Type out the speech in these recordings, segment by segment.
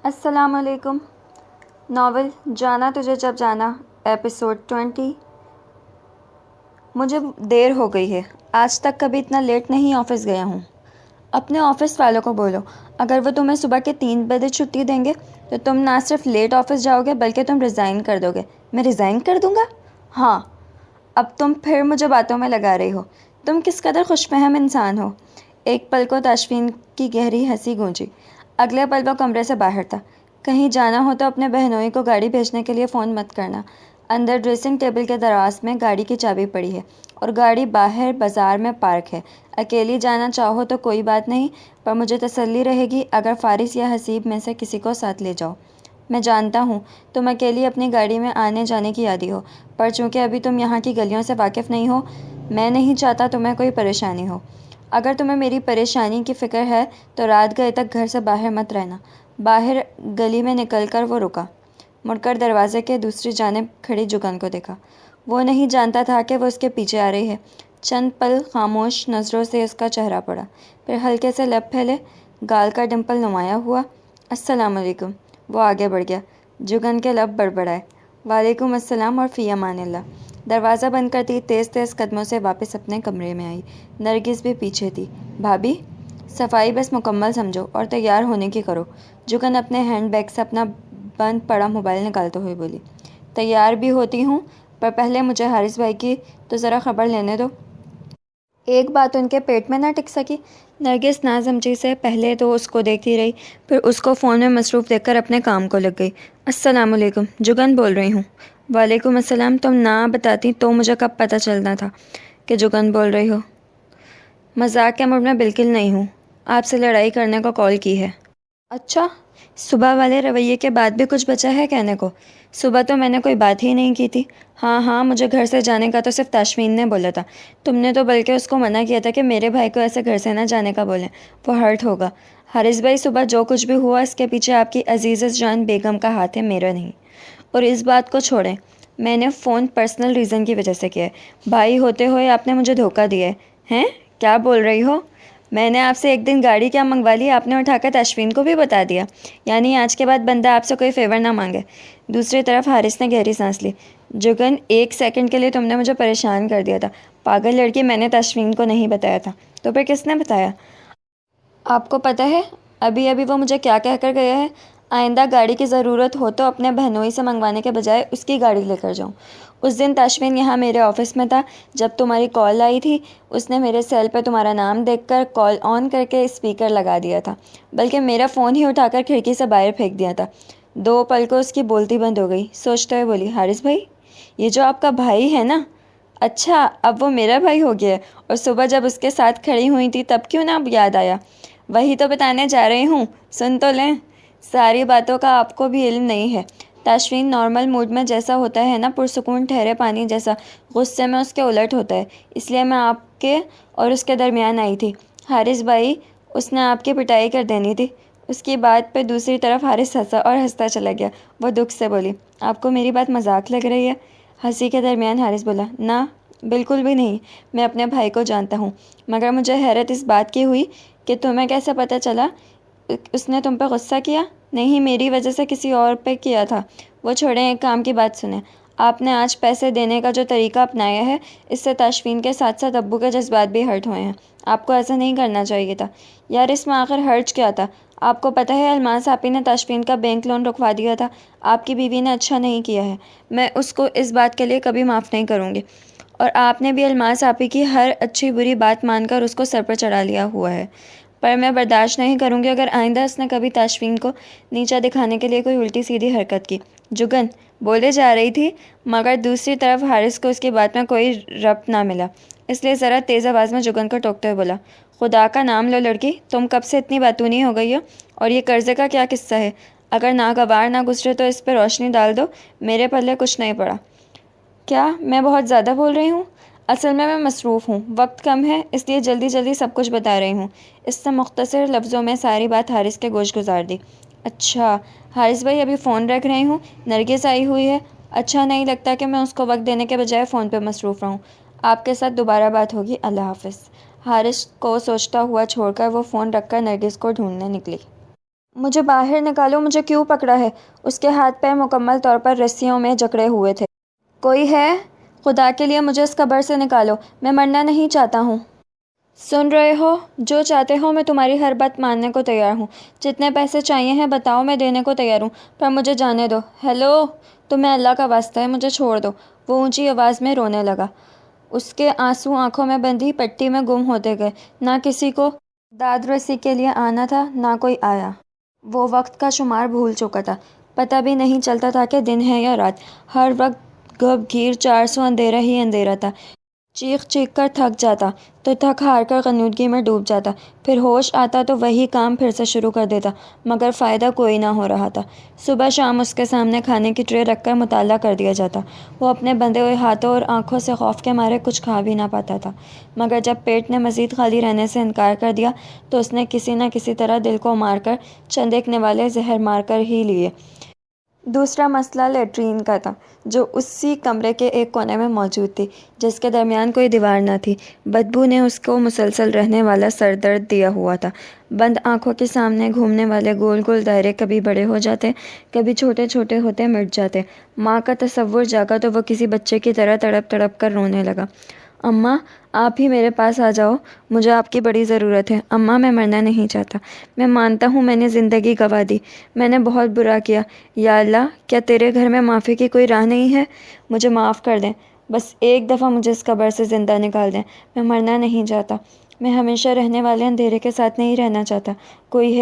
السلام علیکم۔ ناول جانا تجھے جب جانا ایپیسوڈ 20۔ مجھے دیر ہو گئی ہے، آج تک کبھی اتنا لیٹ نہیں آفس گیا ہوں۔ اپنے آفس والوں کو بولو، اگر وہ تمہیں صبح کے 3 بجے چھٹی دیں گے تو تم نہ صرف لیٹ آفس جاؤ گے بلکہ تم ریزائن کر دو گے۔ میں ریزائن کر دوں گا؟ ہاں۔ اب تم پھر مجھے باتوں میں لگا رہی ہو۔ تم کس قدر خوش فہم انسان ہو۔ ایک پل کو تاشفین کی گہری ہنسی گونجی، اگلے پل وہ کمرے سے باہر تھا۔ کہیں جانا ہو تو اپنے بہنوئی کو گاڑی بھیجنے کے لیے فون مت کرنا۔ اندر ڈریسنگ ٹیبل کے دراز میں گاڑی کی چابی پڑی ہے اور گاڑی باہر بازار میں پارک ہے۔ اکیلی جانا چاہو تو کوئی بات نہیں، پر مجھے تسلی رہے گی اگر فارس یا حسیب میں سے کسی کو ساتھ لے جاؤ۔ میں جانتا ہوں تم اکیلی اپنی گاڑی میں آنے جانے کی عادی ہو، پر چونکہ ابھی تم یہاں کی گلیوں سے واقف نہیں ہو، میں نہیں چاہتا تمہیں کوئی پریشانی ہو۔ اگر تمہیں میری پریشانی کی فکر ہے تو رات گئے تک گھر سے باہر مت رہنا۔ باہر گلی میں نکل کر وہ رکا، مڑ کر دروازے کے دوسری جانب کھڑی جگن کو دیکھا۔ وہ نہیں جانتا تھا کہ وہ اس کے پیچھے آ رہی ہے۔ چند پل خاموش نظروں سے اس کا چہرہ پڑا، پھر ہلکے سے لب پھیلے، گال کا ڈمپل نمایاں ہوا۔ السلام علیکم۔ وہ آگے بڑھ گیا، جگن کے لب بڑبڑائے۔ وعلیکم السلام اور فی امان اللہ۔ دروازہ بند کرتی تیز تیز قدموں سے واپس اپنے کمرے میں آئی۔ نرگس بھی پیچھے تھی۔ بھابی، صفائی بس مکمل سمجھو اور تیار ہونے کی کرو۔ جگن اپنے ہینڈ بیگ سے اپنا بند پڑا موبائل نکالتے ہوئے بولی۔ تیار بھی ہوتی ہوں، پر پہلے مجھے حارث بھائی کی تو ذرا خبر لینے دو۔ ایک بات ان کے پیٹ میں نہ ٹک سکی۔ نرگس نازمچی سے پہلے تو اس کو دیکھتی رہی، پھر اس کو فون میں مصروف دیکھ کر اپنے کام کو لگ گئی۔ السلام علیکم، جگن بول رہی ہوں۔ وعلیکم السلام۔ تم نہ بتاتی تو مجھے کب پتہ چلنا تھا کہ جگن بول رہی ہو۔ مذاق کے موڈ میں بالکل نہیں ہوں، آپ سے لڑائی کرنے کو کال کی ہے۔ اچھا، صبح والے رویے کے بعد بھی کچھ بچا ہے کہنے کو؟ صبح تو میں نے کوئی بات ہی نہیں کی تھی۔ ہاں، مجھے گھر سے جانے کا تو صرف تاشفین نے بولا تھا۔ تم نے تو بلکہ اس کو منع کیا تھا کہ میرے بھائی کو ایسے گھر سے نہ جانے کا بولیں، وہ ہرٹ ہوگا۔ حارث بھائی، صبح جو کچھ بھی ہوا اس کے پیچھے آپ کی عزیز جان بیگم کا ہاتھ ہے، میرا نہیں۔ اور اس بات کو چھوڑیں، میں نے فون پرسنل ریزن کی وجہ سے کیا ہے۔ بھائی ہوتے ہوئے آپ نے مجھے دھوکہ دیا ہے۔ ہیں؟ کیا بول رہی ہو؟ میں نے آپ سے ایک دن گاڑی کیا منگوا لی، آپ نے اٹھا کر تاشفین کو بھی بتا دیا۔ یعنی آج کے بعد بندہ آپ سے کوئی فیور نہ مانگے۔ دوسری طرف حارث نے گہری سانس لی۔ جگن، 1 سیکنڈ کے لیے تم نے مجھے پریشان کر دیا تھا۔ پاگل لڑکی، میں نے تاشفین کو نہیں بتایا تھا تو پھر کس نے بتایا؟ آپ کو پتہ ہے ابھی وہ مجھے کیا کہہ کر گیا ہے؟ آئندہ گاڑی کی ضرورت ہو تو اپنے بہنوئی سے منگوانے کے بجائے اس کی گاڑی لے کر جاؤں۔ اس دن تاشفین یہاں میرے آفس میں تھا جب تمہاری کال آئی تھی، اس نے میرے سیل پہ تمہارا نام دیکھ کر کال آن کر کے اسپیکر لگا دیا تھا، بلکہ میرا فون ہی اٹھا کر کھڑکی سے باہر پھینک دیا تھا۔ 2 پل کو اس کی بولتی بند ہو گئی، سوچتے ہوئے بولی، حارث بھائی، یہ جو آپ کا بھائی ہے نا، اچھا اب وہ میرا بھائی ہو گیا ہے، اور صبح جب اس کے ساتھ کھڑی ہوئی تھی تب کیوں نہ یاد آیا؟ وہی تو بتانے جا رہی ہوں، سن تو لیں۔ ساری باتوں کا آپ کو بھی علم نہیں ہے۔ تاشفین نارمل موڈ میں جیسا ہوتا ہے نا، پرسکون ٹھہرے پانی جیسا، غصے میں اس کے الٹ ہوتا ہے، اس لیے میں آپ کے اور اس کے درمیان آئی تھی۔ حارث بھائی، اس نے آپ کی پٹائی کر دینی تھی۔ اس کی بات پہ دوسری طرف حارث ہنسا اور ہنستا چلا گیا۔ وہ دکھ سے بولی، آپ کو میری بات مذاق لگ رہی ہے؟ ہنسی کے درمیان حارث بولا، نہ بالکل بھی نہیں، میں اپنے بھائی کو جانتا ہوں، مگر مجھے حیرت اس بات کی ہوئی کہ تمہیں کیسے پتہ چلا اس نے تم پہ غصہ کیا؟ نہیں، میری وجہ سے کسی اور پہ کیا تھا۔ وہ چھوڑیں، ایک کام کی بات سنیں۔ آپ نے آج پیسے دینے کا جو طریقہ اپنایا ہے، اس سے تاشفین کے ساتھ ساتھ ابو کے جذبات بھی ہرٹ ہوئے ہیں۔ آپ کو ایسا نہیں کرنا چاہیے تھا۔ یار، اس میں آخر ہرٹ کیا تھا؟ آپ کو پتہ ہے الماس آپی نے تاشفین کا بینک لون رکوا دیا تھا۔ آپ کی بیوی نے اچھا نہیں کیا ہے، میں اس کو اس بات کے لیے کبھی معاف نہیں کروں گی، اور آپ نے بھی الماس آپی کی ہر اچھی بری بات مان کر اس کو سر پر چڑھا لیا ہوا ہے۔ پر میں برداشت نہیں کروں گی اگر آئندہ اس نے کبھی تاشفین کو نیچا دکھانے کے لیے کوئی الٹی سیدھی حرکت کی۔ جگن بولے جا رہی تھی، مگر دوسری طرف حارث کو اس کی بات میں کوئی ربط نہ ملا، اس لیے ذرا تیز آواز میں جگن کو ٹوکتے ہوئے بولا، خدا کا نام لو لڑکی، تم کب سے اتنی باتونی ہو گئی ہو؟ اور یہ قرضے کا کیا قصہ ہے؟ اگر ناگوار نہ گزرے تو اس پہ روشنی ڈال دو، میرے پلے کچھ نہیں پڑا۔ کیا میں بہت زیادہ بول رہی ہوں؟ اصل میں مصروف ہوں، وقت کم ہے، اس لیے جلدی سب کچھ بتا رہی ہوں۔ اس سے مختصر لفظوں میں ساری بات حارث کے گوش گزار دی۔ اچھا حارث بھائی، ابھی فون رکھ رہی ہوں، نرگس آئی ہوئی ہے، اچھا نہیں لگتا کہ میں اس کو وقت دینے کے بجائے فون پہ مصروف رہوں۔ آپ کے ساتھ دوبارہ بات ہوگی، اللہ حافظ۔ حارث کو سوچتا ہوا چھوڑ کر وہ فون رکھ کر نرگس کو ڈھونڈنے نکلی۔ مجھے باہر نکالو، مجھے کیوں پکڑا ہے؟ اس کے ہاتھ پیر مکمل طور پر رسیوں میں جکڑے ہوئے تھے۔ کوئی ہے؟ خدا کے لیے مجھے اس قبر سے نکالو، میں مرنا نہیں چاہتا ہوں۔ سن رہے ہو؟ جو چاہتے ہو میں تمہاری ہر بات ماننے کو تیار ہوں، جتنے پیسے چاہیے ہیں بتاؤ، میں دینے کو تیار ہوں، پر مجھے جانے دو۔ ہیلو، تمہیں اللہ کا واسطہ ہے مجھے چھوڑ دو۔ وہ اونچی آواز میں رونے لگا۔ اس کے آنسو آنکھوں میں بندھی پٹی میں گم ہوتے گئے۔ نہ کسی کو داد رسی کے لیے آنا تھا، نہ کوئی آیا۔ وہ وقت کا شمار بھول چکا تھا، پتہ بھی نہیں چلتا تھا کہ دن ہے یا رات۔ ہر وقت گھبگھیر 400 اندھیرا ہی اندھیرا تھا۔ چیخ چیخ کر تھک جاتا تو تھک ہار کر غنودگی میں ڈوب جاتا، پھر ہوش آتا تو وہی کام پھر سے شروع کر دیتا، مگر فائدہ کوئی نہ ہو رہا تھا۔ صبح شام اس کے سامنے کھانے کی ٹرے رکھ کر مطالعہ کر دیا جاتا، وہ اپنے بندھے ہوئے ہاتھوں اور آنکھوں سے خوف کے مارے کچھ کھا بھی نہ پاتا تھا، مگر جب پیٹ نے مزید خالی رہنے سے انکار کر دیا تو اس نے کسی نہ کسی طرح دل کو مار کر چند ایک نوالے زہر مار کر ہی لیے۔ دوسرا مسئلہ لیٹرین کا تھا، جو اسی کمرے کے ایک کونے میں موجود تھی، جس کے درمیان کوئی دیوار نہ تھی۔ بدبو نے اس کو مسلسل رہنے والا سر درد دیا ہوا تھا۔ بند آنکھوں کے سامنے گھومنے والے گول گول دائرے کبھی بڑے ہو جاتے، کبھی چھوٹے چھوٹے ہوتے مٹ جاتے۔ ماں کا تصور جاگا تو وہ کسی بچے کی طرح تڑپ تڑپ کر رونے لگا۔ اماں، آپ ہی میرے پاس آ جاؤ، مجھے آپ کی بڑی ضرورت ہے۔ اماں، میں مرنا نہیں چاہتا، میں مانتا ہوں میں نے زندگی گنوا دی، میں نے بہت برا کیا۔ یا اللہ، کیا تیرے گھر میں معافی کی کوئی راہ نہیں ہے؟ مجھے معاف کر دیں، بس ایک دفعہ مجھے اس قبر سے زندہ نکال دیں، میں مرنا نہیں چاہتا، میں ہمیشہ رہنے والے اندھیرے کے ساتھ نہیں رہنا چاہتا۔ کوئی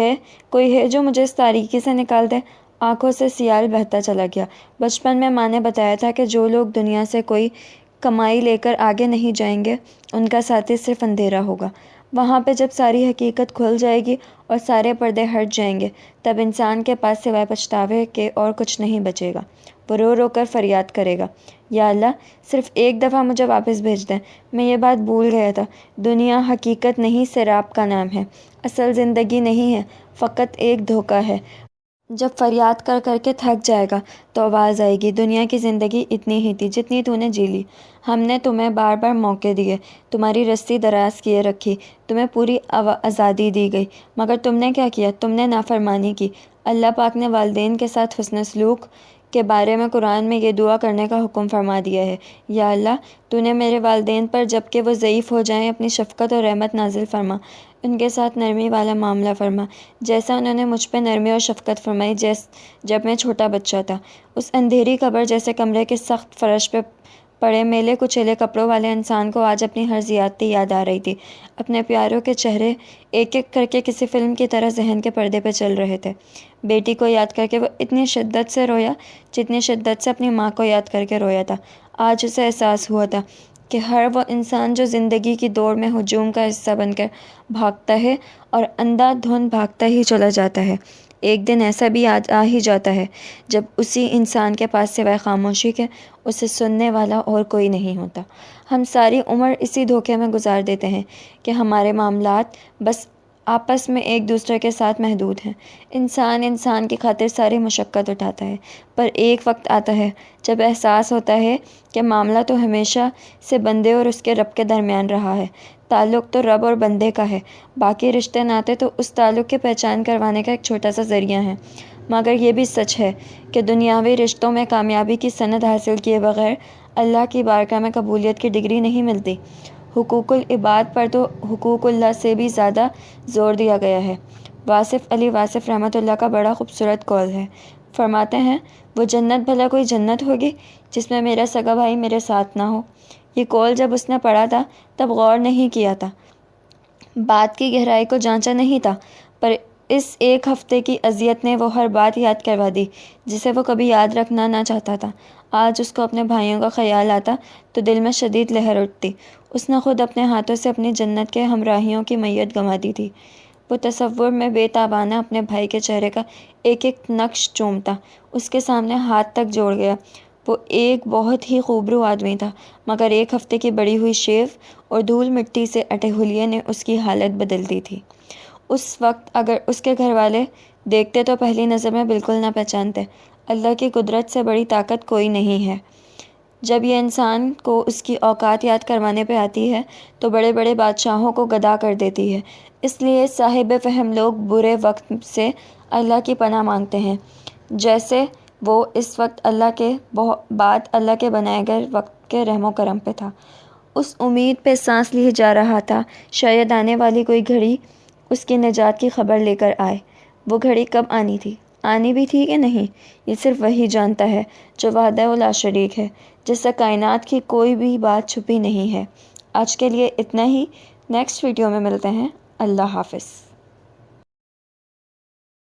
ہے جو مجھے اس تاریکی سے نکال دے۔ آنکھوں سے سیال بہتا چلا گیا۔ بچپن میں ماں نے بتایا تھا کہ جو لوگ دنیا سے کوئی کمائی لے کر آگے نہیں جائیں گے، ان کا ساتھی صرف اندھیرا ہوگا۔ وہاں پہ جب ساری حقیقت کھل جائے گی اور سارے پردے ہٹ جائیں گے، تب انسان کے پاس سوائے پچھتاوے کے اور کچھ نہیں بچے گا۔ وہ رو رو کر فریاد کرے گا، یا اللہ، صرف ایک دفعہ مجھے واپس بھیج دیں، میں یہ بات بھول گیا تھا، دنیا حقیقت نہیں سراب کا نام ہے، اصل زندگی نہیں ہے، فقط ایک دھوکہ ہے۔ جب فریاد کر کر کے تھک جائے گا تو آواز آئے گی، دنیا کی زندگی اتنی ہی تھی جتنی تو نے جی لی، ہم نے تمہیں بار بار موقع دیے، تمہاری رسی دراز کیے رکھی، تمہیں پوری آزادی دی گئی، مگر تم نے کیا کیا؟ تم نے نافرمانی کی۔ اللہ پاک نے والدین کے ساتھ حسن سلوک کے بارے میں قرآن میں یہ دعا کرنے کا حکم فرما دیا ہے، یا اللہ، تو نے میرے والدین پر جب کہ وہ ضعیف ہو جائیں اپنی شفقت اور رحمت نازل فرما، ان کے ساتھ نرمی والا معاملہ فرما، جیسا انہوں نے مجھ پہ نرمی اور شفقت فرمائی جب میں چھوٹا بچہ تھا۔ اس اندھیری قبر جیسے کمرے کے سخت فرش پہ پڑے میلے کچیلے کپڑوں والے انسان کو آج اپنی ہر زیادتی یاد آ رہی تھی۔ اپنے پیاروں کے چہرے ایک ایک کر کے کسی فلم کی طرح ذہن کے پردے پہ چل رہے تھے۔ بیٹی کو یاد کر کے وہ اتنی شدت سے رویا جتنی شدت سے اپنی ماں کو یاد کر کے رویا تھا۔ آج اسے احساس ہوا تھا کہ ہر وہ انسان جو زندگی کی دوڑ میں ہجوم کا حصہ بن کر بھاگتا ہے اور اندھا دھند بھاگتا ہی چلا جاتا ہے، ایک دن ایسا بھی آ ہی جاتا ہے جب اسی انسان کے پاس سوائے خاموشی کے اسے سننے والا اور کوئی نہیں ہوتا۔ ہم ساری عمر اسی دھوکے میں گزار دیتے ہیں کہ ہمارے معاملات بس آپس میں ایک دوسرے کے ساتھ محدود ہیں۔ انسان کی خاطر ساری مشقت اٹھاتا ہے، پر ایک وقت آتا ہے جب احساس ہوتا ہے کہ معاملہ تو ہمیشہ سے بندے اور اس کے رب کے درمیان رہا ہے، تعلق تو رب اور بندے کا ہے، باقی رشتے ناتے تو اس تعلق کی پہچان کروانے کا ایک چھوٹا سا ذریعہ ہے۔ مگر یہ بھی سچ ہے کہ دنیاوی رشتوں میں کامیابی کی سند حاصل کیے بغیر اللہ کی بارگاہ میں قبولیت کی ڈگری نہیں ملتی۔ حقوق العباد پر تو حقوق اللہ سے بھی زیادہ زور دیا گیا ہے۔ واصف علی واصف رحمۃ اللہ کا بڑا خوبصورت قول ہے، فرماتے ہیں، وہ جنت بھلا کوئی جنت ہوگی جس میں میرا سگا بھائی میرے ساتھ نہ ہو۔ یہ قول جب اس نے پڑھا تھا تب غور نہیں کیا تھا، بات کی گہرائی کو جانچا نہیں تھا، پر اس ایک ہفتے کی اذیت نے وہ ہر بات یاد کروا دی جسے وہ کبھی یاد رکھنا نہ چاہتا تھا۔ آج اس کو اپنے بھائیوں کا خیال آتا تو دل میں شدید لہر اٹھتی۔ اس نے خود اپنے ہاتھوں سے اپنی جنت کے ہمراہیوں کی میت گنوا دی تھی۔ وہ تصور میں بے تابانہ اپنے بھائی کے چہرے کا ایک ایک نقش چومتا، اس کے سامنے ہاتھ تک جوڑ گیا۔ وہ ایک بہت ہی خوبرو آدمی تھا، مگر ایک ہفتے کی بڑی ہوئی شیو اور دھول مٹی سے اٹے حلیے نے اس کی حالت بدل دی تھی۔ اس وقت اگر اس کے گھر والے دیکھتے تو پہلی نظر میں بالکل نہ پہچانتے۔ اللہ کی قدرت سے بڑی طاقت کوئی نہیں ہے۔ جب یہ انسان کو اس کی اوقات یاد کروانے پہ آتی ہے تو بڑے بڑے بادشاہوں کو گدا کر دیتی ہے۔ اس لیے صاحب فہم لوگ برے وقت سے اللہ کی پناہ مانگتے ہیں، جیسے وہ اس وقت اللہ کے بعد اللہ کے بنائے گئے وقت کے رحم و کرم پہ تھا۔ اس امید پہ سانس لیے جا رہا تھا شاید آنے والی کوئی گھڑی اس کی نجات کی خبر لے کر آئے۔ وہ گھڑی کب آنی تھی، آنی بھی تھی کہ نہیں، یہ صرف وہی جانتا ہے جو وحدہ لا شریک ہے، جس سے کائنات کی کوئی بھی بات چھپی نہیں ہے۔ آج کے لیے اتنا ہی، نیکسٹ ویڈیو میں ملتے ہیں۔ اللہ حافظ۔